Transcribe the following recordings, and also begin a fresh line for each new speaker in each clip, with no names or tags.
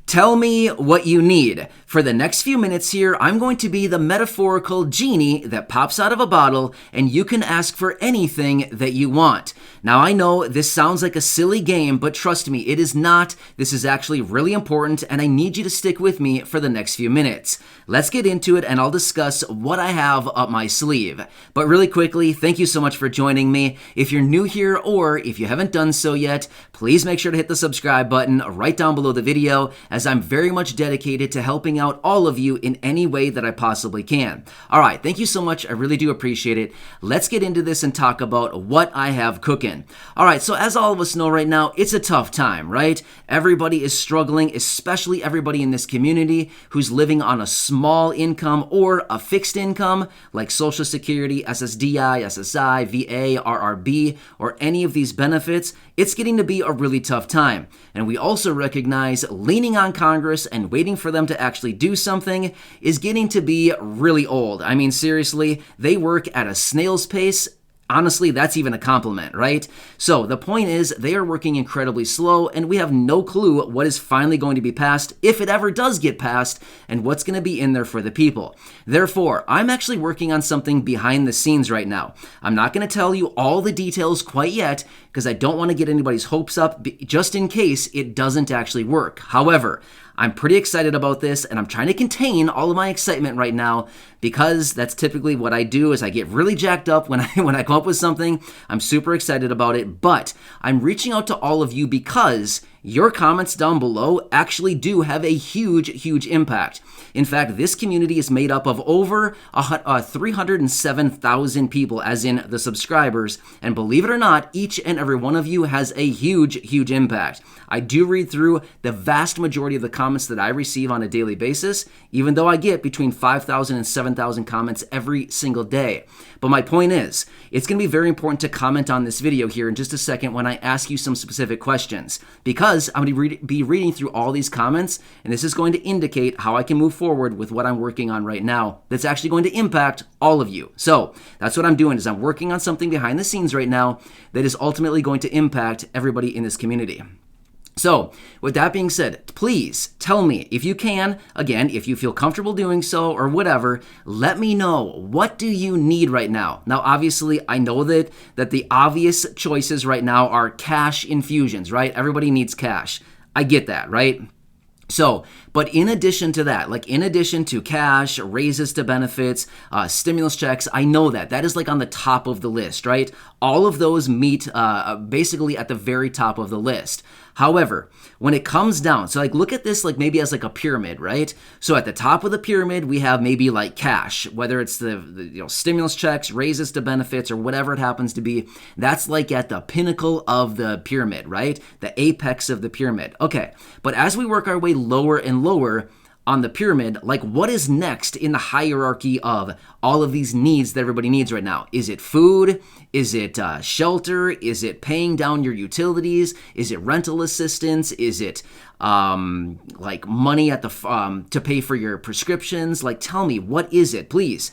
Tell me what you need. For the next few minutes here, I'm going to be the metaphorical genie that pops out of a bottle, and you can ask for anything that you want. Now, I know this sounds like a silly game, but trust me, it is not. This is actually really important, and I need you to stick with me for the next few minutes. Let's get into it, and I'll discuss what I have up my sleeve. But really quickly, thank you so much for joining me. If you're new here, or if you haven't done so yet, please make sure to hit the subscribe button right down below the video, as I'm very much dedicated to helping out all of you in any way that I possibly can. All right, thank you so much. I really do appreciate it. Let's get into this and talk about what I have cooking. All right, so as all of us know right now, it's a tough time, right? Everybody is struggling, especially everybody in this community who's living on a small income or a fixed income like Social Security, SSDI, SSI, VA, RRB, or any of these benefits. It's getting to be a really tough time. And we also recognize leaning on Congress and waiting for them to actually do something is getting to be really old. I mean, seriously, they work at a snail's pace. Honestly, that's even a compliment, right? So the point is, they are working incredibly slow, and we have no clue what is finally going to be passed, if it ever does get passed, and what's going to be in there for the people. Therefore, I'm actually working on something behind the scenes right now. I'm not going to tell you all the details quite yet, because I don't want to get anybody's hopes up, just in case it doesn't actually work. However, I'm pretty excited about this, and I'm trying to contain all of my excitement right now, because that's typically what I do. Is I get really jacked up when I come up with something. I'm super excited about it, but I'm reaching out to all of you because your comments down below actually do have a huge impact. In fact, this community is made up of over 307,000 people, as in the subscribers, and believe it or not, each and every one of you has a huge impact. I do read through the vast majority of the comments that I receive on a daily basis, even though I get between 5,000 and 7,000 comments every single day. But my point is, it's going to be very important to comment on this video here in just a second when I ask you some specific questions, because I'm going to be reading through all these comments, and this is going to indicate how I can move forward with what I'm working on right now that's actually going to impact all of you. So that's what I'm doing, is I'm working on something behind the scenes right now that is ultimately going to impact everybody in this community. So, with that being said, please tell me, if you can, again, if you feel comfortable doing so or whatever, let me know, what do you need right now? Now, obviously, I know that the obvious choices right now are cash infusions, right? Everybody needs cash. I get that, right? So, but in addition to that, like in addition to cash, raises to benefits, stimulus checks, I know that is like on the top of the list, right? All of those meet basically at the very top of the list. However, when it comes down, so like look at this like maybe as like a pyramid, right? So at the top of the pyramid, we have maybe like cash, whether it's the stimulus checks, raises to benefits, or whatever it happens to be. That's like at the pinnacle of the pyramid, right? The apex of the pyramid. Okay, but as we work our way lower and lower on the pyramid, like what is next in the hierarchy of all of these needs that everybody needs right now? Is it food? Is it shelter? Is it paying down your utilities? Is it rental assistance? Is it like money at the to pay for your prescriptions? Like, tell me, what is it, please?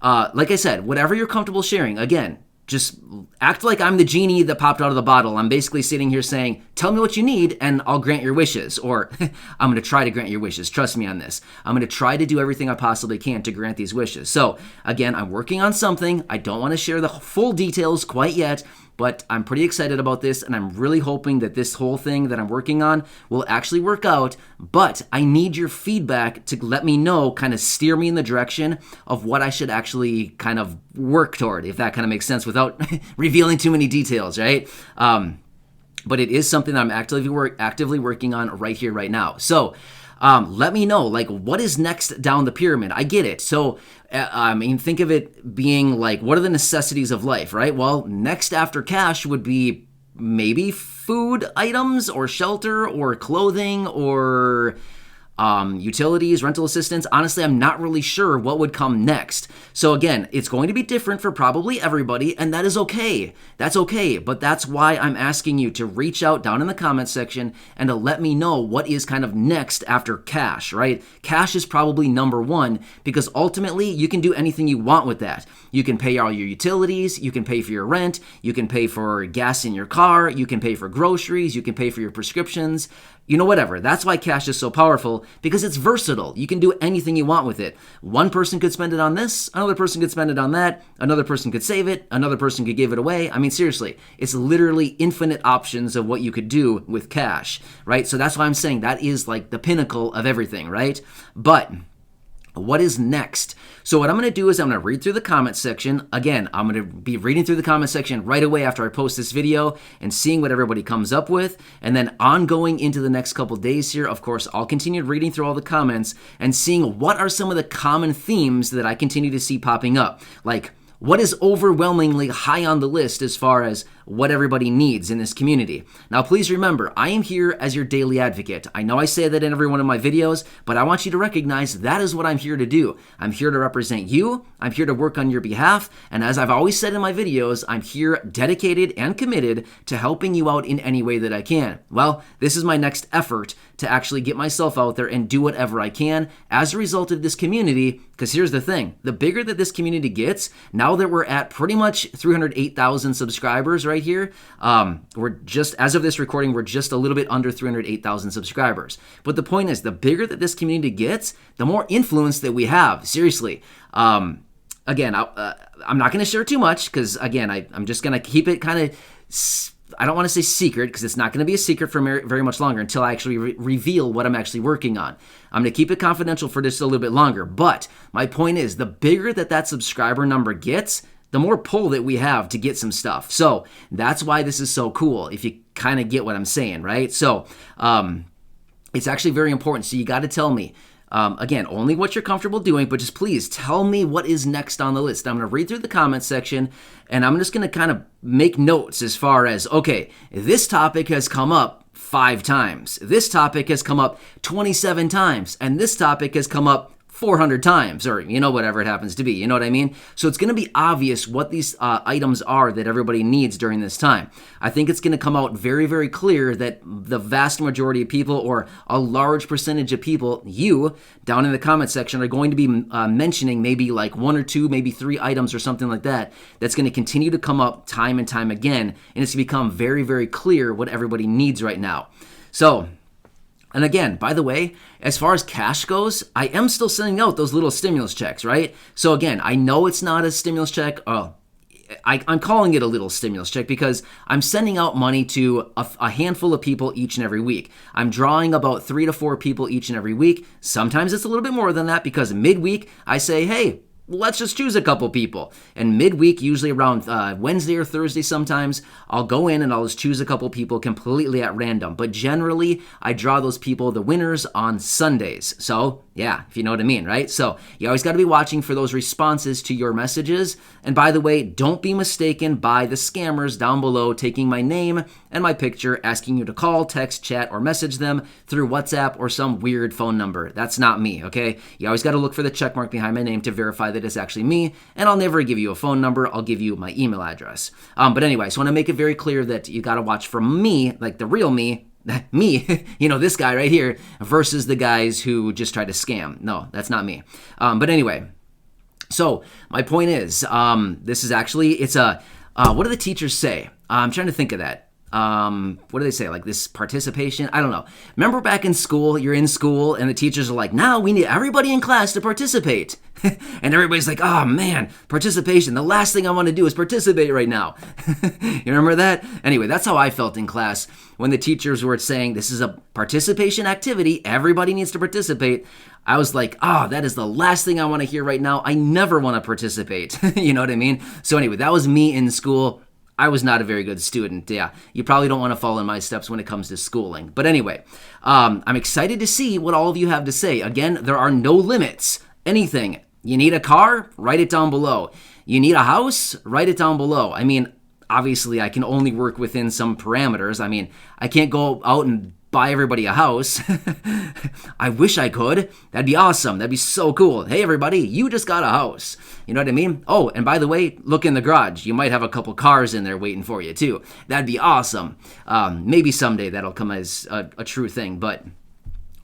Like I said, whatever you're comfortable sharing, again, just act like I'm the genie that popped out of the bottle. I'm basically sitting here saying, tell me what you need and I'll grant your wishes. Or I'm going to try to grant your wishes. Trust me on this. I'm going to try to do everything I possibly can to grant these wishes. So again, I'm working on something. I don't want to share the full details quite yet, but I'm pretty excited about this, and I'm really hoping that this whole thing that I'm working on will actually work out. But I need your feedback to let me know, kind of steer me in the direction of what I should actually kind of work toward, if that kind of makes sense without revealing too many details, right? But it is something that I'm actively working on right here, right now. So let me know, like, what is next down the pyramid? I get it. So, I mean, think of it being like, what are the necessities of life, right? Well, next after cash would be maybe food items or shelter or clothing or utilities, rental assistance. Honestly, I'm not really sure what would come next. So again, it's going to be different for probably everybody, and that is okay. That's okay, but that's why I'm asking you to reach out down in the comment section and to let me know what is kind of next after cash, right? Cash is probably number one, because ultimately you can do anything you want with that. You can pay all your utilities, you can pay for your rent, you can pay for gas in your car, you can pay for groceries, you can pay for your prescriptions. whatever. That's why cash is so powerful, because it's versatile. You can do anything you want with it. One person could spend it on this, another person could spend it on that, another person could save it, another person could give it away. I mean, seriously, it's literally infinite options of what you could do with cash, right? So that's why I'm saying that is like the pinnacle of everything, right? But what is next? So what I'm going to do is I'm going to read through the comment section. Again, I'm going to be reading through the comment section right away after I post this video and seeing what everybody comes up with. And then ongoing into the next couple days here, of course, I'll continue reading through all the comments and seeing what are some of the common themes that I continue to see popping up. Like, what is overwhelmingly high on the list as far as what everybody needs in this community? Now, please remember, I am here as your daily advocate. I know I say that in every one of my videos, but I want you to recognize that is what I'm here to do. I'm here to represent you. I'm here to work on your behalf. And as I've always said in my videos, I'm here dedicated and committed to helping you out in any way that I can. Well, this is my next effort to actually get myself out there and do whatever I can as a result of this community. Because here's the thing, the bigger that this community gets, now that we're at pretty much 308,000 subscribers right here, we're just, as of this recording, we're just a little bit under 308,000 subscribers. But the point is, the bigger that this community gets, the more influence that we have. Seriously. Again, I'm not going to share too much because, again, I'm just going to keep it kind of, I don't want to say secret because it's not going to be a secret for very much longer until I actually reveal what I'm actually working on. I'm going to keep it confidential for just a little bit longer. But my point is, the bigger that subscriber number gets, the more pull that we have to get some stuff. So that's why this is so cool, if you kind of get what I'm saying, right? So it's actually very important. So you got to tell me, again, only what you're comfortable doing, but just please tell me what is next on the list. I'm going to read through the comment section, and I'm just going to kind of make notes as far as, okay, this topic has come up 5 times. This topic has come up 27 times, and this topic has come up 400 times, or, whatever it happens to be. You know what I mean? So it's going to be obvious what these items are that everybody needs during this time. I think it's going to come out very, very clear that the vast majority of people, or a large percentage of people, you, down in the comment section, are going to be mentioning maybe like 1 or 2, maybe 3 items or something like that. That's going to continue to come up time and time again, and it's going to become very, very clear what everybody needs right now. So, and again, by the way, as far as cash goes, I am still sending out those little stimulus checks, right? So again, I know it's not a stimulus check. I'm calling it a little stimulus check because I'm sending out money to a handful of people each and every week. I'm drawing about 3 to 4 people each and every week. Sometimes it's a little bit more than that because midweek I say, hey, let's just choose a couple people. And midweek, usually around Wednesday or Thursday sometimes, I'll go in and I'll just choose a couple people completely at random. But generally, I draw those people, the winners, on Sundays. So, yeah, if you know what I mean, right? So, you always got to be watching for those responses to your messages. And by the way, don't be mistaken by the scammers down below taking my name and my picture, asking you to call, text, chat, or message them through WhatsApp or some weird phone number. That's not me, okay? You always got to look for the check mark behind my name to verify that it's actually me, and I'll never give you a phone number. I'll give you my email address. But anyway, so I want to make it very clear that you got to watch for me, like the real me, this guy right here, versus the guys who just try to scam. No, that's not me. But anyway, so my point is, this is actually, what do the teachers say? I'm trying to think of that. What do they say? Like this participation? I don't know. Remember back in school, you're in school and the teachers are like, now we need everybody in class to participate. And everybody's like, oh man, participation. The last thing I want to do is participate right now. You remember that? Anyway, that's how I felt in class when the teachers were saying this is a participation activity. Everybody needs to participate. I was like, that is the last thing I want to hear right now. I never want to participate. You know what I mean? So anyway, that was me in school. I was not a very good student. Yeah, you probably don't want to follow in my steps when it comes to schooling. But anyway, I'm excited to see what all of you have to say. Again, there are no limits. Anything. You need a car? Write it down below. You need a house? Write it down below. I mean, obviously, I can only work within some parameters. I mean, I can't go out and buy everybody a house. I wish I could. That'd be awesome. That'd be so cool. Hey, everybody, you just got a house. You know what I mean? Oh, and by the way, look in the garage. You might have a couple cars in there waiting for you, too. That'd be awesome. Maybe someday that'll come as a true thing, but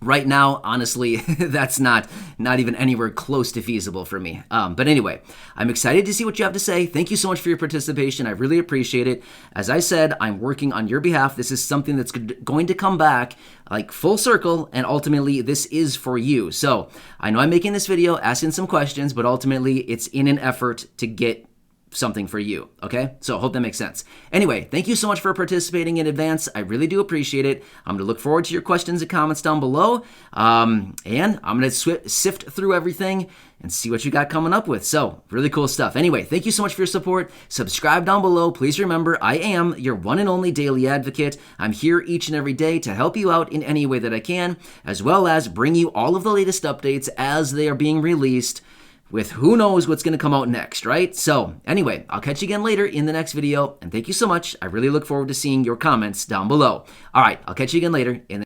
Right now, honestly, that's not even anywhere close to feasible for me. But anyway, I'm excited to see what you have to say. Thank you so much for your participation. I really appreciate it. As I said, I'm working on your behalf. This is something that's going to come back like full circle, and ultimately this is for you. So I know I'm making this video, asking some questions, but ultimately it's in an effort to get something for you, okay? So I hope that makes sense. Anyway, thank you so much for participating in advance. I really do appreciate it. I'm gonna look forward to your questions and comments down below, and I'm gonna sift through everything and see what you got coming up with. So really cool stuff. Anyway, thank you so much for your support. Subscribe down below. Please remember, I am your one and only daily advocate. I'm here each and every day to help you out in any way that I can, as well as bring you all of the latest updates as they are being released, with who knows what's going to come out next, right? So anyway, I'll catch you again later in the next video, and thank you so much. I really look forward to seeing your comments down below. All right, I'll catch you again later in the